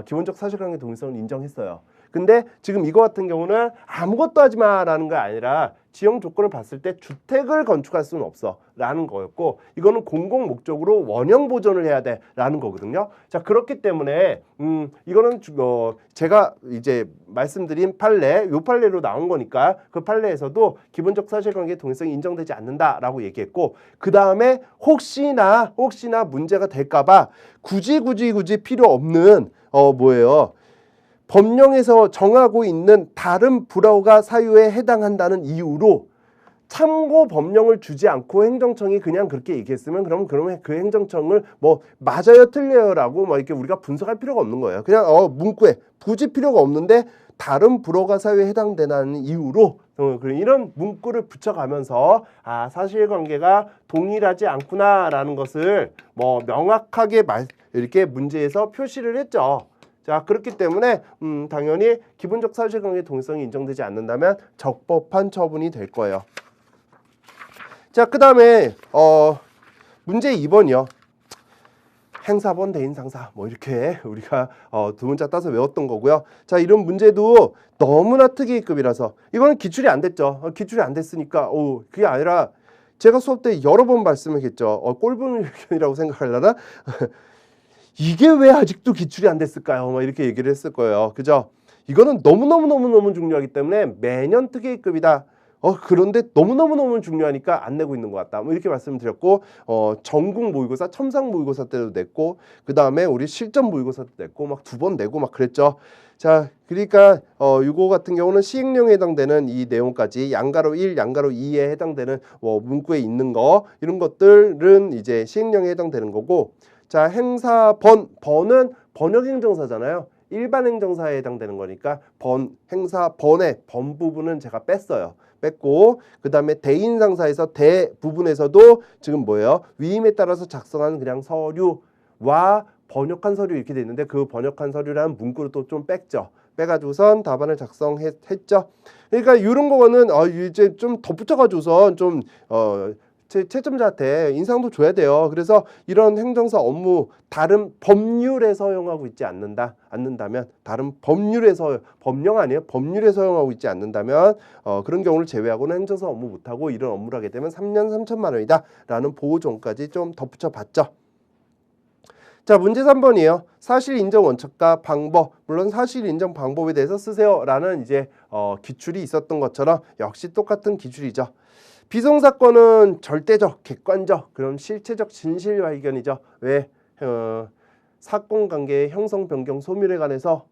기본적 사실관계 동일성을 인정했어요. 근데 지금 이거 같은 경우는 아무것도 하지 마라는 게 아니라 지형 조건을 봤을 때 주택을 건축할 수는 없어 라는 거였고, 이거는 공공 목적으로 원형 보존을 해야 돼 라는 거거든요. 자, 그렇기 때문에 이거는 제가 이제 말씀드린 판례, 요 판례로 나온 거니까 그 판례에서도 기본적 사실관계 동일성이 인정되지 않는다라고 얘기했고, 그 다음에 혹시나 문제가 될까봐 굳이 필요 없는 뭐예요? 법령에서 정하고 있는 다른 불허가 사유에 해당한다는 이유로 참고 법령을 주지 않고 행정청이 그냥 그렇게 얘기했으면 그러면 그 행정청을 뭐 맞아요 틀려요라고 뭐 이렇게 우리가 분석할 필요가 없는 거예요. 그냥 문구에 굳이 필요가 없는데 다른 불허가 사유에 해당되는 이유로 이런 문구를 붙여가면서 사실관계가 동일하지 않구나라는 것을 뭐 명확하게 이렇게 문제에서 표시를 했죠. 자, 그렇기 때문에 당연히 기본적 사실관계 동일성이 인정되지 않는다면 적법한 처분이 될 거예요. 자, 그 다음에 문제 2번이요. 행사번, 대인상사 뭐 이렇게 우리가 두 문자 따서 외웠던 거고요. 자, 이런 문제도 너무나 특이급이라서 이거는 기출이 안 됐죠. 기출이 안 됐으니까 그게 아니라 제가 수업 때 여러 번 말씀했겠죠. 꼴보는 의견이라고 생각하려나? 이게 왜 아직도 기출이 안 됐을까요? 뭐 이렇게 얘기를 했을 거예요. 그죠? 이거는 너무 중요하기 때문에 매년 특이급이다. 그런데 너무 중요하니까 안 내고 있는 것 같다. 뭐 이렇게 말씀드렸고, 전국 모의고사, 첨삭 모의고사 때도 냈고, 그 다음에 우리 실전 모의고사 때도 냈고, 막 2번 내고 막 그랬죠. 자, 그러니까 이거 같은 경우는 시행령에 해당되는 이 내용까지 양가로 1, 양가로 2에 해당되는 문구에 있는 거 이런 것들은 이제 시행령에 해당되는 거고. 자, 번은 번역행정사잖아요. 일반 행정사에 해당되는 거니까 행사번의 번 부분은 제가 뺐고, 그 다음에 대인상사에서 대 부분에서도 지금 뭐예요? 위임에 따라서 작성한 그냥 서류와 번역한 서류 이렇게 돼 있는데 그 번역한 서류라는 문구를 또 좀 빼가지고선 답안을 작성했죠. 그러니까 이런 거는 이제 좀 덧붙여가지고선 좀 채점자한테 인상도 줘야 돼요. 그래서 이런 행정사 업무 다른 법률에 서용하고 있지 않는다면 다른 법률에서 법령 아니에요? 법률에 서용하고 있지 않는다면 그런 경우를 제외하고는 행정사 업무 못하고 이런 업무를 하게 되면 3년 3천만 원이다 라는 보호조항까지 좀 덧붙여 봤죠. 자, 문제 3번이에요. 사실 인정 원칙과 방법, 물론 사실 인정 방법에 대해서 쓰세요라는 이제 기출이 있었던 것처럼 역시 똑같은 기출이죠. 비송사건은 절대적, 객관적, 그런 실체적 진실 발견이죠. 왜? 사건관계의 형성, 변경, 소멸에 관해서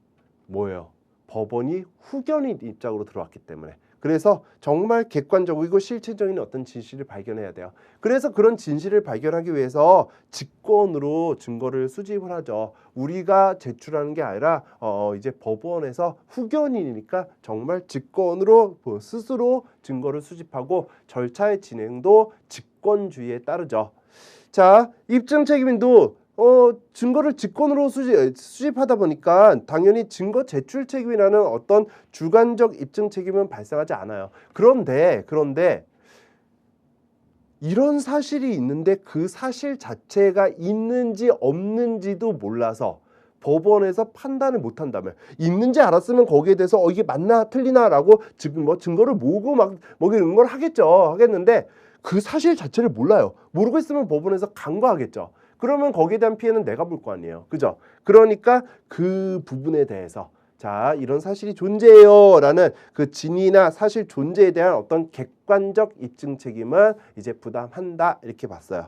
뭐예요? 법원이 후견인 입장으로 들어왔기 때문에. 그래서 정말 객관적이고 실체적인 어떤 진실을 발견해야 돼요. 그래서 그런 진실을 발견하기 위해서 직권으로 증거를 수집을 하죠. 우리가 제출하는 게 아니라 이제 법원에서 후견인이니까 정말 직권으로 스스로 증거를 수집하고 절차의 진행도 직권주의에 따르죠. 자, 입증 책임도 증거를 직권으로 수집하다 보니까 당연히 증거 제출 책임이라는 어떤 주관적 입증 책임은 발생하지 않아요. 그런데 이런 사실이 있는데 그 사실 자체가 있는지 없는지도 몰라서 법원에서 판단을 못한다면, 있는지 알았으면 거기에 대해서 이게 맞나 틀리나라고 지금 증거를 모으고 막 이런 걸 하겠는데 그 사실 자체를 몰라요. 모르고 있으면 법원에서 간과하겠죠. 그러면 거기에 대한 피해는 내가 볼 거 아니에요. 그죠? 그러니까 그 부분에 대해서 자, 이런 사실이 존재해요 라는 그 진위나 사실 존재에 대한 어떤 객관적 입증 책임은 이제 부담한다 이렇게 봤어요.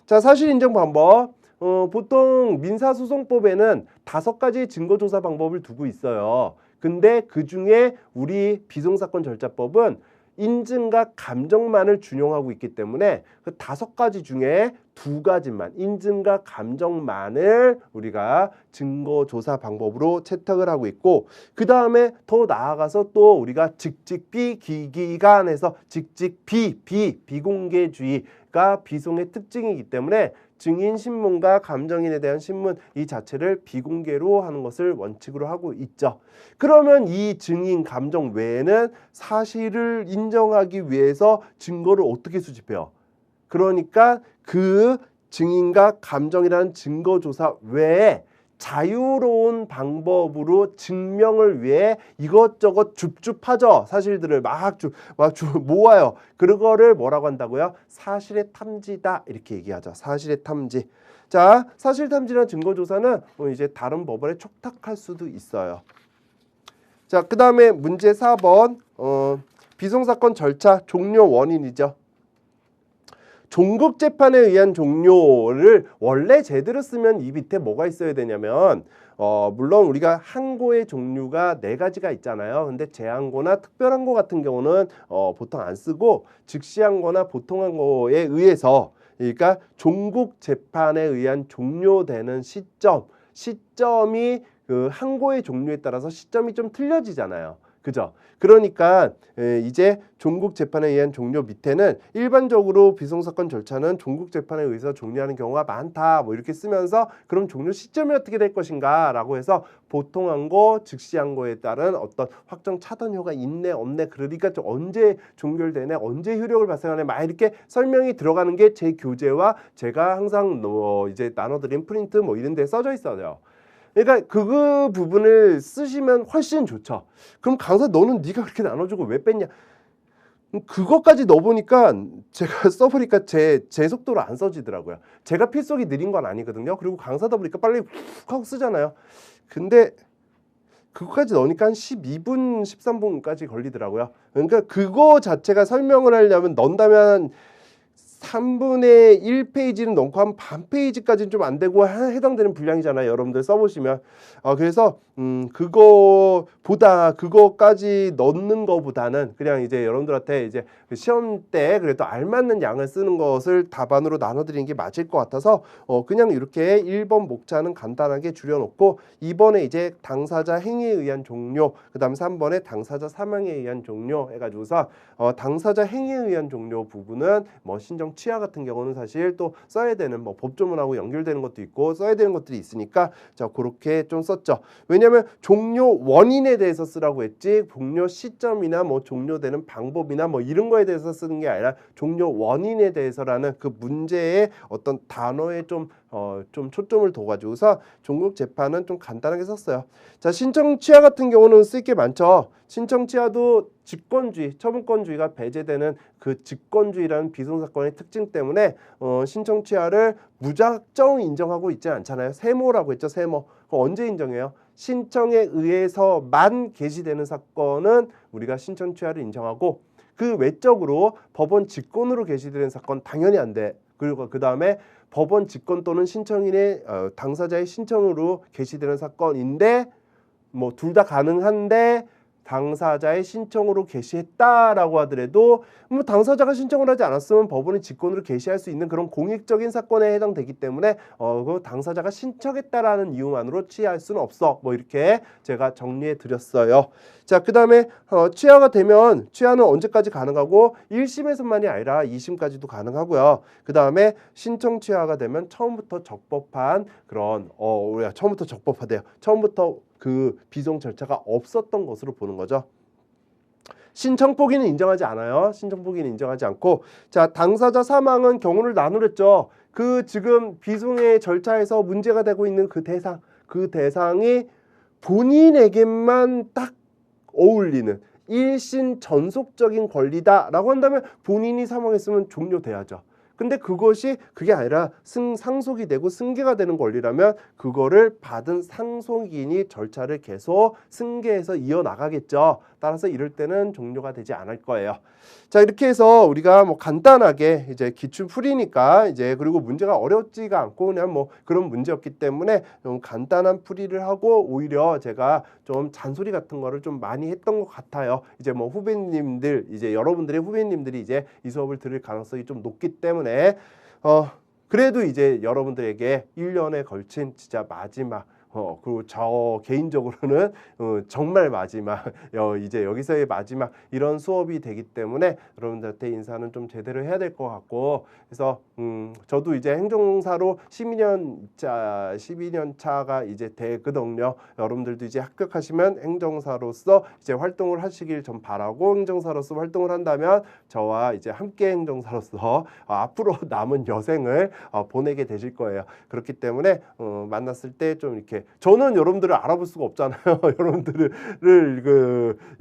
자, 사실 인정 방법. 보통 민사소송법에는 5가지 증거조사 방법을 두고 있어요. 근데 그중에 우리 비송사건 절차법은 인증과 감정만을 준용하고 있기 때문에 그 5가지 중에 2가지만, 인증과 감정만을 우리가 증거조사 방법으로 채택을 하고 있고, 그 다음에 더 나아가서 또 우리가 직직비 기기간에서 직직비 비공개주의가 비송의 특징이기 때문에 증인 신문과 감정인에 대한 신문 이 자체를 비공개로 하는 것을 원칙으로 하고 있죠. 그러면 이 증인 감정 외에는 사실을 인정하기 위해서 증거를 어떻게 수집해요? 그러니까 그 증인과 감정이라는 증거조사 외에 자유로운 방법으로 증명을 위해 이것저것 줍줍하죠. 사실들을 막 모아요. 그거를 뭐라고 한다고요? 사실의 탐지다 이렇게 얘기하죠. 사실의 탐지. 자, 사실 탐지나 증거 조사는 이제 다른 법원에 촉탁할 수도 있어요. 자, 그다음에 문제 4번 비송사건 절차 종료 원인이죠. 종국재판에 의한 종료를 원래 제대로 쓰면 이 밑에 뭐가 있어야 되냐면 물론 우리가 항고의 종류가 4가지가 있잖아요. 근데 제항고나 특별항고 같은 경우는 보통 안 쓰고 즉시항고나 보통항고에 의해서 그러니까 종국재판에 의한 종료되는 시점이 그 항고의 종류에 따라서 시점이 좀 틀려지잖아요. 그죠? 그러니까 이제 종국재판에 의한 종료 밑에는 일반적으로 비송사건 절차는 종국재판에 의해서 종료하는 경우가 많다 뭐 이렇게 쓰면서 그럼 종료 시점이 어떻게 될 것인가 라고 해서 보통항고, 즉시항고에 따른 어떤 확정 차단효가 있네 없네 그러니까 좀 언제 종결되네 언제 효력을 발생하네 막 이렇게 설명이 들어가는 게 제 교재와 제가 항상 이제 나눠드린 프린트 뭐 이런 데 써져 있어요. 그러니까 그 부분을 쓰시면 훨씬 좋죠. 그럼 강사 너는 네가 그렇게 나눠주고 왜 뺐냐? 그것까지 넣어보니까 제가 써보니까 제 속도로 안 써지더라고요. 제가 필속이 느린 건 아니거든요. 그리고 강사다 보니까 빨리 훅 하고 쓰잖아요. 근데 그거까지 넣으니까 한 12분, 13분까지 걸리더라고요. 그러니까 그거 자체가 설명을 하려면 넣는다면 3분의 1페이지는 넣고 한 반 페이지까지는 좀 안 되고 해당되는 분량이잖아요. 여러분들 써보시면. 그래서 그거까지 넣는 거보다는 그냥 이제 여러분들한테 이제 시험 때 그래도 알맞는 양을 쓰는 것을 답안으로 나눠드리는 게 맞을 것 같아서 그냥 이렇게 1번 목차는 간단하게 줄여놓고 2번에 이제 당사자 행위에 의한 종료, 그 다음 3번에 당사자 사망에 의한 종료 해가지고서 당사자 행위에 의한 종료 부분은 뭐 신정 취하 같은 경우는 사실 또 써야 되는 뭐 법조문하고 연결되는 것도 있고 써야 되는 것들이 있으니까 자 그렇게 좀 썼죠. 왜냐하면 종료 원인에 대해서 쓰라고 했지 종료 시점이나 뭐 종료되는 방법이나 뭐 이런 거에 대해서 쓰는 게 아니라 종료 원인에 대해서라는 그 문제의 어떤 단어에 좀 초점을 둬가지고서 종국재판은 좀 간단하게 썼어요. 자, 신청취하 같은 경우는 쓸 게 많죠. 신청취하도 직권주의, 처분권주의가 배제되는 그 직권주의라는 비송사건의 특징 때문에 신청취하를 무작정 인정하고 있지 않잖아요. 세모라고 했죠. 세모. 언제 인정해요? 신청에 의해서만 개시되는 사건은 우리가 신청취하를 인정하고 그 외적으로 법원 직권으로 개시되는 사건 당연히 안 돼. 그리고 그 다음에 법원 직권 또는 신청인의 당사자의 신청으로 개시되는 사건인데 뭐 둘 다 가능한데 당사자의 신청으로 개시했다라고 하더라도 뭐 당사자가 신청을 하지 않았으면 법원이 직권으로 개시할 수 있는 그런 공익적인 사건에 해당되기 때문에 그 당사자가 신청했다라는 이유만으로 취하할 수는 없어. 뭐 이렇게 제가 정리해 드렸어요. 자, 그다음에 취하가 되면 취하는 언제까지 가능하고 1심에서만이 아니라 2심까지도 가능하고요. 그다음에 신청 취하가 되면 처음부터 적법한 그런 우리가 처음부터 적법하대요. 처음부터 그 비송 절차가 없었던 것으로 보는 거죠. 신청 포기는 인정하지 않아요. 신청 포기는 인정하지 않고 자 당사자 사망은 경우를 나누랬죠. 그 지금 비송의 절차에서 문제가 되고 있는 그 대상이 본인에게만 딱 어울리는 일신 전속적인 권리다라고 한다면 본인이 사망했으면 종료돼야죠. 근데 그게 아니라 상속이 되고 승계가 되는 권리라면 그거를 받은 상속인이 절차를 계속 승계해서 이어나가겠죠. 따라서 이럴 때는 종료가 되지 않을 거예요. 자, 이렇게 해서 우리가 뭐 간단하게 이제 기출 풀이니까 이제 그리고 문제가 어렵지가 않고 그냥 뭐 그런 문제였기 때문에 좀 간단한 풀이를 하고 오히려 제가 좀 잔소리 같은 거를 좀 많이 했던 것 같아요. 이제 뭐 후배님들 이제 여러분들의 후배님들이 이제 이 수업을 들을 가능성이 좀 높기 때문에 그래도 이제 여러분들에게 1년에 걸친 진짜 마지막 그리고 저 개인적으로는 정말 마지막 이제 여기서의 마지막 이런 수업이 되기 때문에 여러분들한테 인사는 좀 제대로 해야 될 것 같고 그래서 저도 이제 행정사로 12년 차가 이제 되거든요. 여러분들도 이제 합격하시면 행정사로서 이제 활동을 하시길 좀 바라고 행정사로서 활동을 한다면 저와 이제 함께 행정사로서 앞으로 남은 여생을 보내게 되실 거예요. 그렇기 때문에 만났을 때 좀 이렇게 저는 여러분들을 알아볼 수가 없잖아요.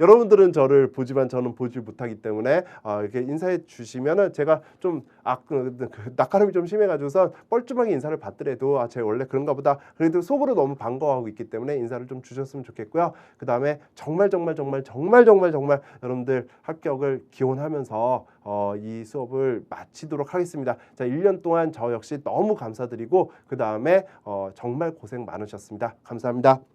여러분들은 저를 보지만 저는 보지 못하기 때문에 이렇게 인사해 주시면은 제가 좀 낯가림이 좀 심해가지고서 뻘쭘하게 인사를 받더라도 제 원래 그런가 보다. 그래도 속으로 너무 반가워하고 있기 때문에 인사를 좀 주셨으면 좋겠고요. 그 다음에 정말 여러분들 합격을 기원하면서 이 수업을 마치도록 하겠습니다. 자, 1년 동안 저 역시 너무 감사드리고 그 다음에 정말 고생 많으셨습니다. 감사합니다.